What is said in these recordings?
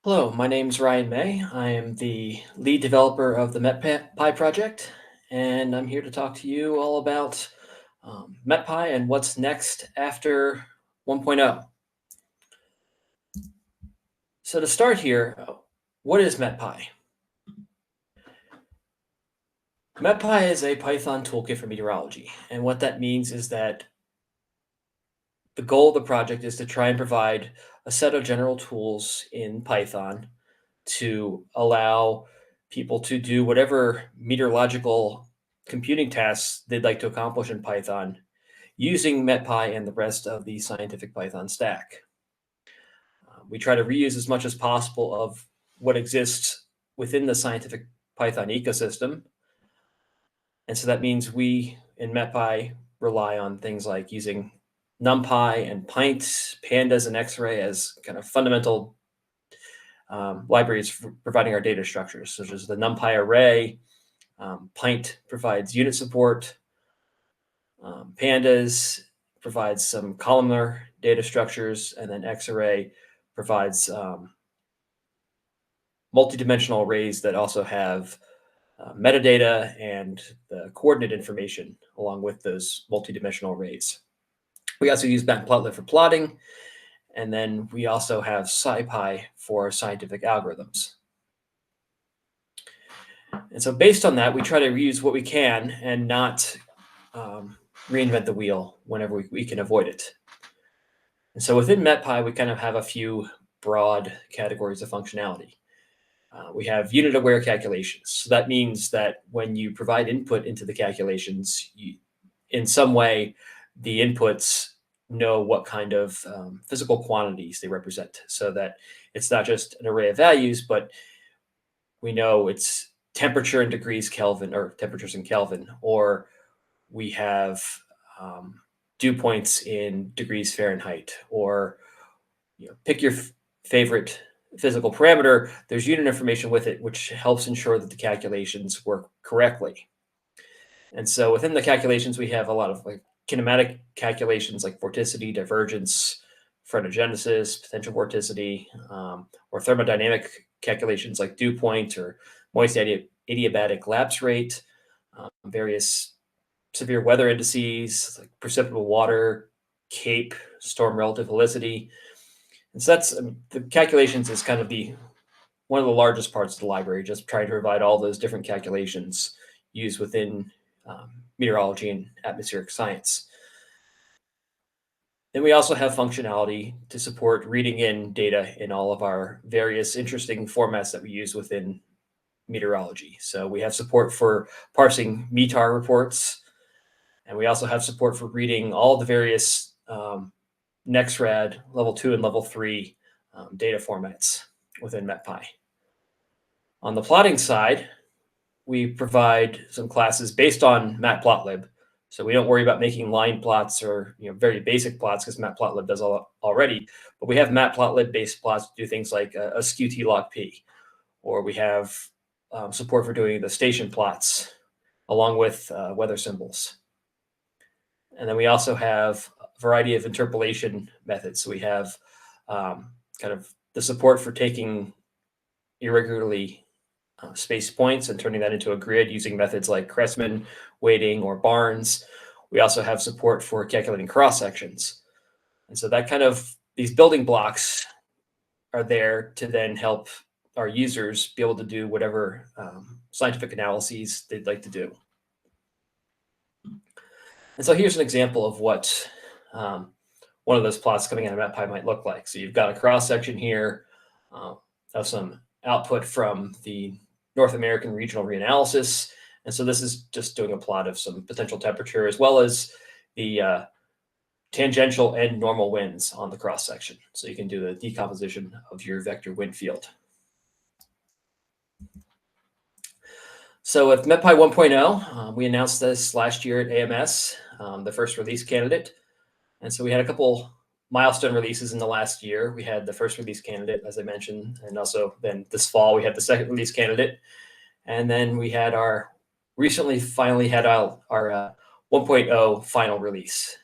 Hello, my name's Ryan May. I am the lead developer of the MetPy project, and I'm here to talk to you all about MetPy and what's next after 1.0. So to start here, what is MetPy? MetPy is a Python toolkit for meteorology, and what that means is that the goal of the project is to try and provide a set of general tools in Python to allow people to do whatever meteorological computing tasks they'd like to accomplish in Python using MetPy and the rest of the scientific Python stack. We try to reuse as much as possible of what exists within the scientific Python ecosystem. And so that means we in MetPy rely on things like using NumPy and Pint, Pandas, and Xray as kind of fundamental libraries for providing our data structures, such as the NumPy array. Pint provides unit support. Pandas provides some columnar data structures, and then Xarray provides multidimensional arrays that also have metadata and the coordinate information along with those multidimensional arrays. We also use Matplotlib for plotting, and then we also have SciPy for scientific algorithms. And so based on that, we try to reuse what we can and not reinvent the wheel whenever we can avoid it. And so within MetPy, we kind of have a few broad categories of functionality. We have unit-aware calculations. So that means that when you provide input into the calculations, in some way, the inputs know what kind of physical quantities they represent, so that it's not just an array of values, but we know it's temperature in degrees Kelvin or temperatures in Kelvin, or we have dew points in degrees Fahrenheit, or pick your favorite physical parameter. There's unit information with it, which helps ensure that the calculations work correctly. And so within the calculations, we have a lot of kinematic calculations like vorticity, divergence, phronogenesis, potential vorticity, or thermodynamic calculations like dew point or moist adiabatic lapse rate, various severe weather indices like precipitable water, CAPE, storm relative helicity. And so that's the calculations is kind of one of the largest parts of the library, just trying to provide all those different calculations used within meteorology and atmospheric science. Then we also have functionality to support reading in data in all of our various interesting formats that we use within meteorology. So we have support for parsing METAR reports, and we also have support for reading all the various NextRad level 2 and level 3 data formats within MetPy. On the plotting side, we provide some classes based on Matplotlib. So we don't worry about making line plots or very basic plots because Matplotlib does already. But we have Matplotlib-based plots to do things like a skew T log P, or we have support for doing the station plots along with weather symbols. And then we also have a variety of interpolation methods. So we have kind of the support for taking irregularly spaced points and turning that into a grid using methods like Cressman, weighting, or Barnes. We also have support for calculating cross sections. And so that kind of, these building blocks are there to then help our users be able to do whatever scientific analyses they'd like to do. And so here's an example of what one of those plots coming out of MetPy might look like. So you've got a cross section here of some output from the North American regional reanalysis. And so this is just doing a plot of some potential temperature as well as the tangential and normal winds on the cross section. So you can do the decomposition of your vector wind field. So with MetPy 1.0, we announced this last year at AMS, the first release candidate. And so we had a couple milestone releases in the last year. We had the first release candidate, as I mentioned, and also then this fall we had the second release candidate. And then we had finally had our 1.0 final release.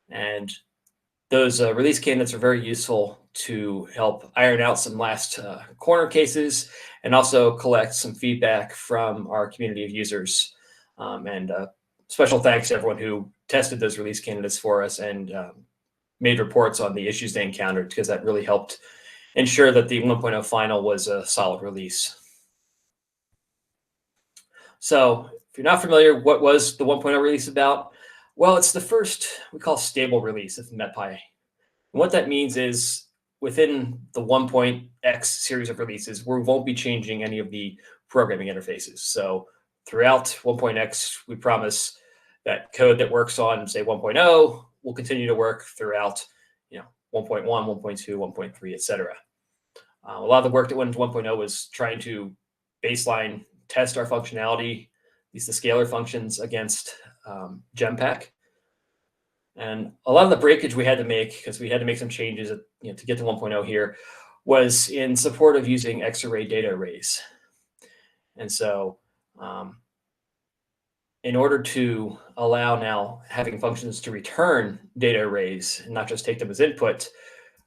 And those release candidates are very useful to help iron out some last corner cases and also collect some feedback from our community of users. And special thanks to everyone who tested those release candidates for us and made reports on the issues they encountered, because that really helped ensure that the 1.0 final was a solid release. So if you're not familiar, what was the 1.0 release about? Well, it's the first we call stable release of MetPy. And what that means is within the 1.x series of releases, we won't be changing any of the programming interfaces. So throughout 1.x, we promise that code that works on, say, 1.0 will continue to work throughout 1.1, 1.2, 1.3, et cetera. A lot of the work that went into 1.0 was trying to baseline test our functionality, at least the scalar functions, against Genpack. And a lot of the breakage we had to make, because we had to make some changes to get to 1.0 here, was in support of using X-array data arrays. And so in order to allow now having functions to return data arrays and not just take them as input,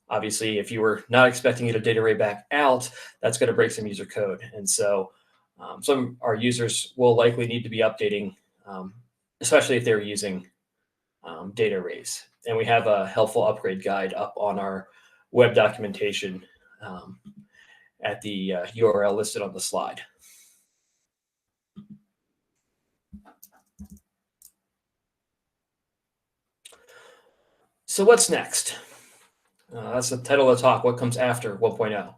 obviously, if you were not expecting to get a data array back out, that's going to break some user code. And so some of our users will likely need to be updating, especially if they're using data arrays. And we have a helpful upgrade guide up on our web documentation at the URL listed on the slide. So what's next? That's the title of the talk, what comes after 1.0.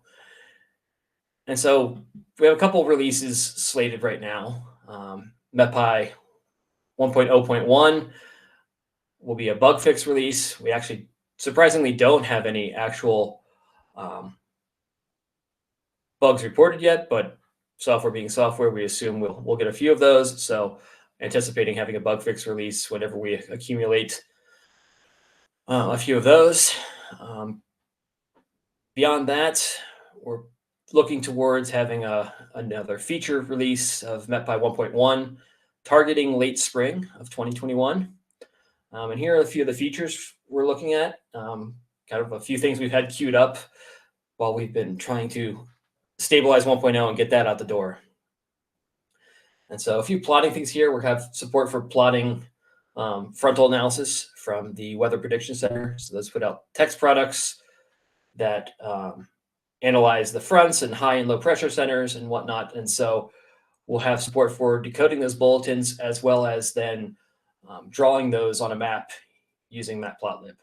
And so we have a couple of releases slated right now. MetPy 1.0.1 will be a bug fix release. We actually surprisingly don't have any actual bugs reported yet, but software being software, we assume we'll get a few of those. So anticipating having a bug fix release whenever we accumulate a few of those. Beyond that, we're looking towards having another feature release of MetPy 1.1, targeting late spring of 2021. And here are a few of the features we're looking at, kind of a few things we've had queued up while we've been trying to stabilize 1.0 and get that out the door. And so a few plotting things here. We have support for plotting frontal analysis from the Weather Prediction Center. So those put out text products that analyze the fronts and high and low pressure centers and whatnot. And so we'll have support for decoding those bulletins, as well as then drawing those on a map using Matplotlib.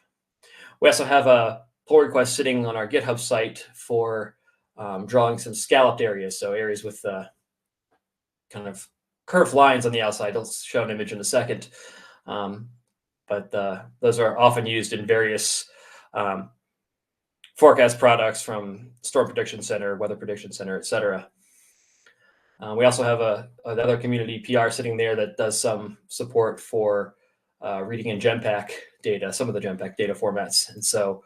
We also have a pull request sitting on our GitHub site for drawing some scalloped areas, so areas with kind of curved lines on the outside. I'll show an image in a second. But those are often used in various forecast products from Storm Prediction Center, Weather Prediction Center, et cetera. We also have another community PR sitting there that does some support for reading in Genpack data, some of the Genpack data formats. And so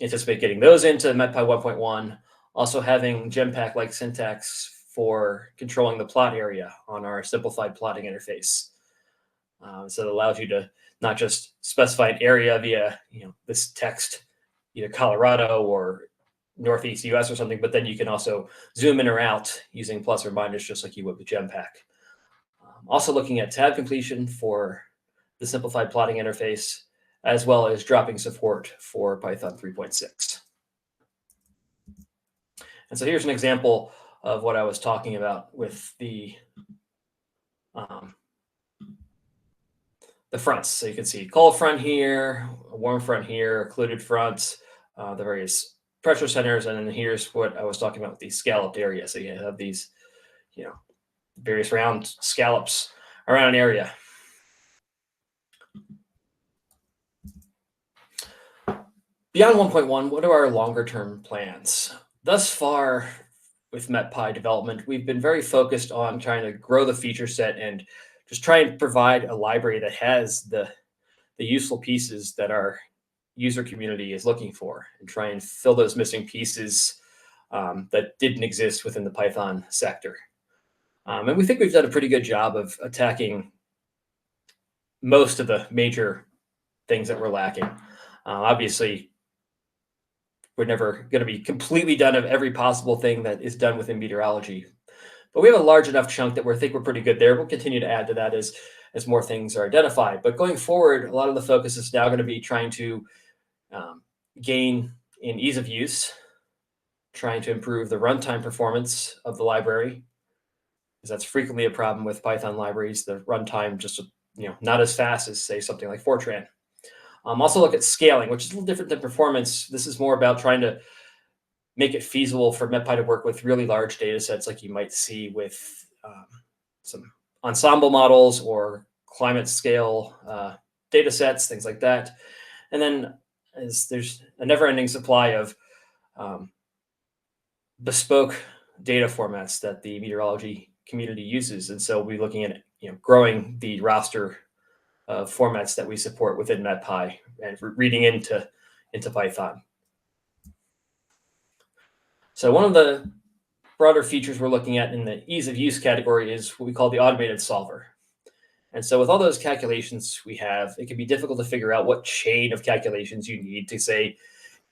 anticipate getting those into MetPy 1.1, also having Genpack-like syntax for controlling the plot area on our simplified plotting interface. So it allows you to not just specify an area via this text, either Colorado or Northeast US or something, but then you can also zoom in or out using plus or minus, just like you would with Genpack. Also looking at tab completion for the simplified plotting interface, as well as dropping support for Python 3.6. And so here's an example of what I was talking about with the fronts. So you can see cold front here, a warm front here, occluded front, the various pressure centers, and then here's what I was talking about with these scalloped areas. So you have these, various round scallops around an area. Beyond 1.1, what are our longer term plans? Thus far with MetPy development, we've been very focused on trying to grow the feature set and just try and provide a library that has the useful pieces that our user community is looking for, and try and fill those missing pieces that didn't exist within the Python sector. And we think we've done a pretty good job of attacking most of the major things that we're lacking. Obviously, we're never going to be completely done of every possible thing that is done within meteorology. But we have a large enough chunk that we think we're pretty good there. We'll continue to add to that as more things are identified. But going forward, a lot of the focus is now going to be trying to um, gain in ease of use, trying to improve the runtime performance of the library, because that's frequently a problem with Python libraries. The runtime just not as fast as say something like Fortran. Also look at scaling, which is a little different than performance. This is more about trying to make it feasible for MetPy to work with really large data sets like you might see with some ensemble models or climate scale data sets, things like that. And then there's a never-ending supply of bespoke data formats that the meteorology community uses. And so we're looking at growing the roster of formats that we support within MetPy and reading into Python. So one of the broader features we're looking at in the ease of use category is what we call the automated solver. And so with all those calculations we have, it can be difficult to figure out what chain of calculations you need to say,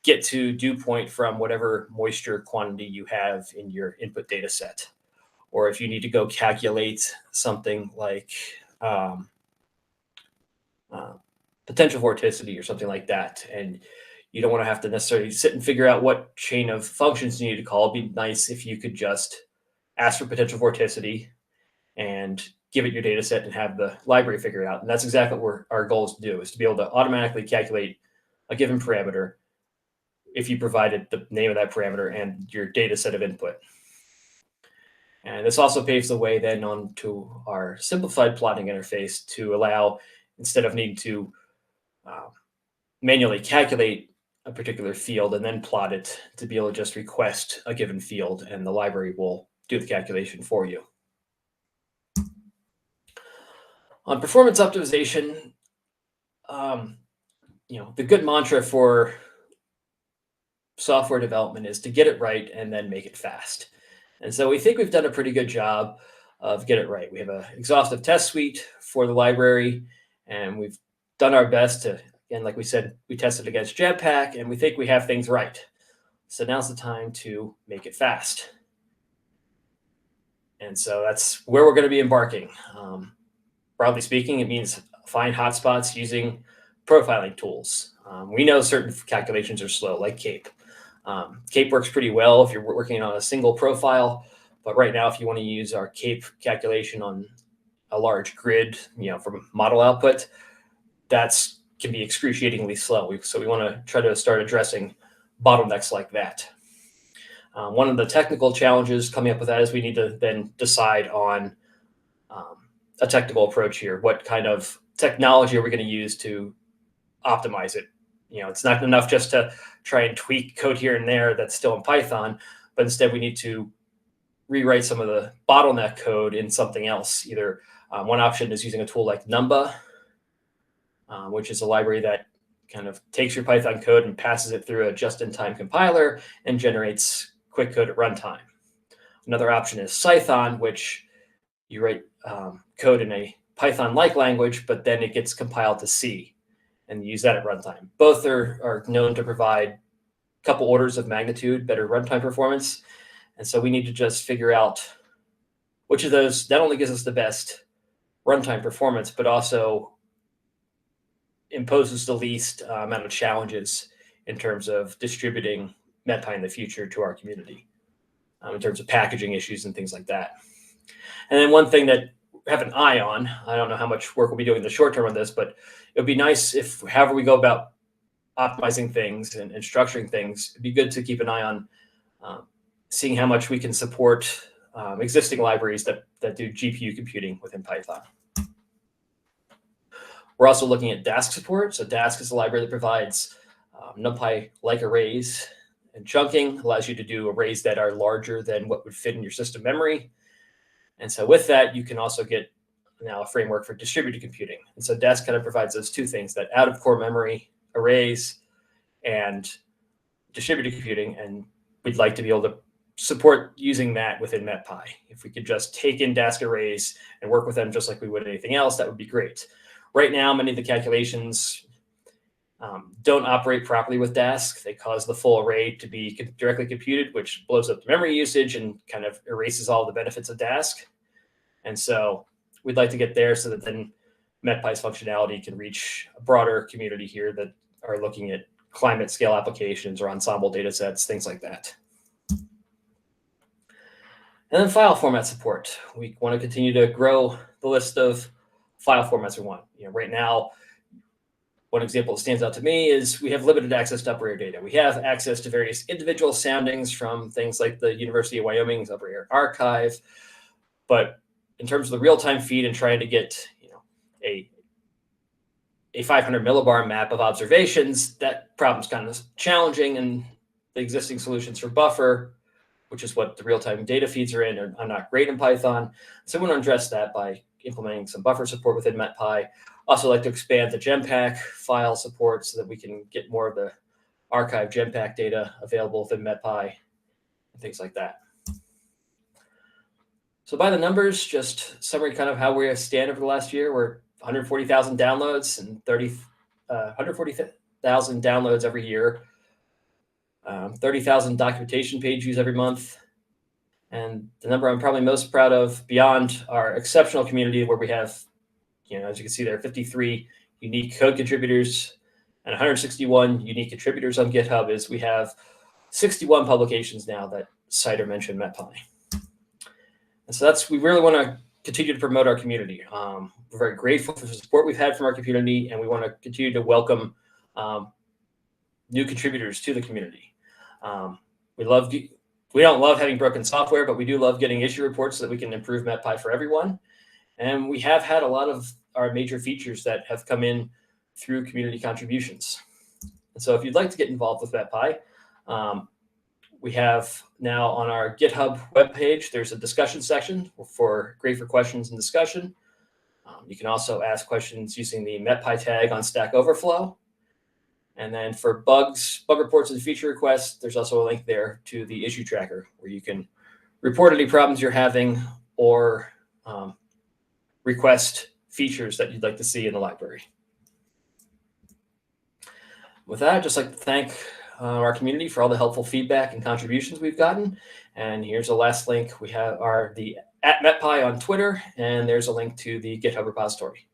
get to dew point from whatever moisture quantity you have in your input data set. Or if you need to go calculate something like potential vorticity or something like that, and you don't want to have to necessarily sit and figure out what chain of functions you need to call. It'd be nice if you could just ask for potential vorticity and give it your data set and have the library figure it out. And that's exactly what our goal is to do, is to be able to automatically calculate a given parameter if you provided the name of that parameter and your data set of input. And this also paves the way then on to our simplified plotting interface to allow, instead of needing to manually calculate a particular field and then plot it, to be able to just request a given field and the library will do the calculation for you. On performance optimization, the good mantra for software development is to get it right and then make it fast. And so we think we've done a pretty good job of get it right. We have an exhaustive test suite for the library, and we've done our best to, again, like we said, we tested against Jetpack, and we think we have things right. So now's the time to make it fast. And so that's where we're going to be embarking. Broadly speaking, it means find hotspots using profiling tools. We know certain calculations are slow, like CAPE. CAPE works pretty well if you're working on a single profile, but right now, if you want to use our CAPE calculation on a large grid, from model output, that's can be excruciatingly slow. So we want to try to start addressing bottlenecks like that. One of the technical challenges coming up with that is we need to then decide on a technical approach here. What kind of technology are we going to use to optimize it? It's not enough just to try and tweak code here and there that's still in Python, but instead we need to rewrite some of the bottleneck code in something else. Either one option is using a tool like Numba, which is a library that kind of takes your Python code and passes it through a just-in-time compiler and generates quick code at runtime. Another option is Cython, which you write code in a Python-like language, but then it gets compiled to C and use that at runtime. Both are known to provide a couple orders of magnitude better runtime performance. And so we need to just figure out which of those not only gives us the best runtime performance, but also imposes the least amount of challenges in terms of distributing MetPy in the future to our community, in terms of packaging issues and things like that. And then one thing that we have an eye on, I don't know how much work we'll be doing in the short term on this, but it would be nice if, however we go about optimizing things and structuring things, it'd be good to keep an eye on seeing how much we can support existing libraries that do GPU computing within Python. We're also looking at Dask support. So Dask is a library that provides NumPy-like arrays and chunking, allows you to do arrays that are larger than what would fit in your system memory. And so with that, you can also get now a framework for distributed computing. And so Dask kind of provides those two things, that out-of-core memory arrays and distributed computing. And we'd like to be able to support using that within MetPy. If we could just take in Dask arrays and work with them just like we would anything else, that would be great. Right now, many of the calculations don't operate properly with Dask. They cause the full array to be directly computed, which blows up the memory usage and kind of erases all the benefits of Dask. And so we'd like to get there so that then MetPy's functionality can reach a broader community here that are looking at climate scale applications or ensemble data sets, things like that. And then file format support. We want to continue to grow the list of file formats we want. Right now, one example that stands out to me is we have limited access to upper air data. We have access to various individual soundings from things like the University of Wyoming's upper air archive, but in terms of the real-time feed and trying to get a 500 millibar map of observations, that problem's kind of challenging, and the existing solutions for buffer, which is what the real-time data feeds are in, are not great in Python. So we want to address that by implementing some buffer support within MetPy. Also like to expand the Genpack file support so that we can get more of the archive Genpack data available within MetPy and things like that. So by the numbers, just summary kind of how we stand over the last year. We're 140,000 downloads and 140,000 downloads every year, 30,000 documentation page views every month. And the number I'm probably most proud of, beyond our exceptional community where we have, as you can see there, 53 unique code contributors and 161 unique contributors on GitHub, is we have 61 publications now that cite or mention MetPy. And so we really want to continue to promote our community. We're very grateful for the support we've had from our community, and we want to continue to welcome new contributors to the community. We don't love having broken software, but we do love getting issue reports so that we can improve MetPy for everyone. And we have had a lot of our major features that have come in through community contributions. And so if you'd like to get involved with MetPy, we have now on our GitHub webpage, there's a discussion section great for questions and discussion. You can also ask questions using the MetPy tag on Stack Overflow. And then for bug reports and feature requests, there's also a link there to the issue tracker where you can report any problems you're having or request features that you'd like to see in the library. With that, I'd just like to thank our community for all the helpful feedback and contributions we've gotten. And here's a last link. We have the @MetPy on Twitter, and there's a link to the GitHub repository.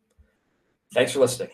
Thanks for listening.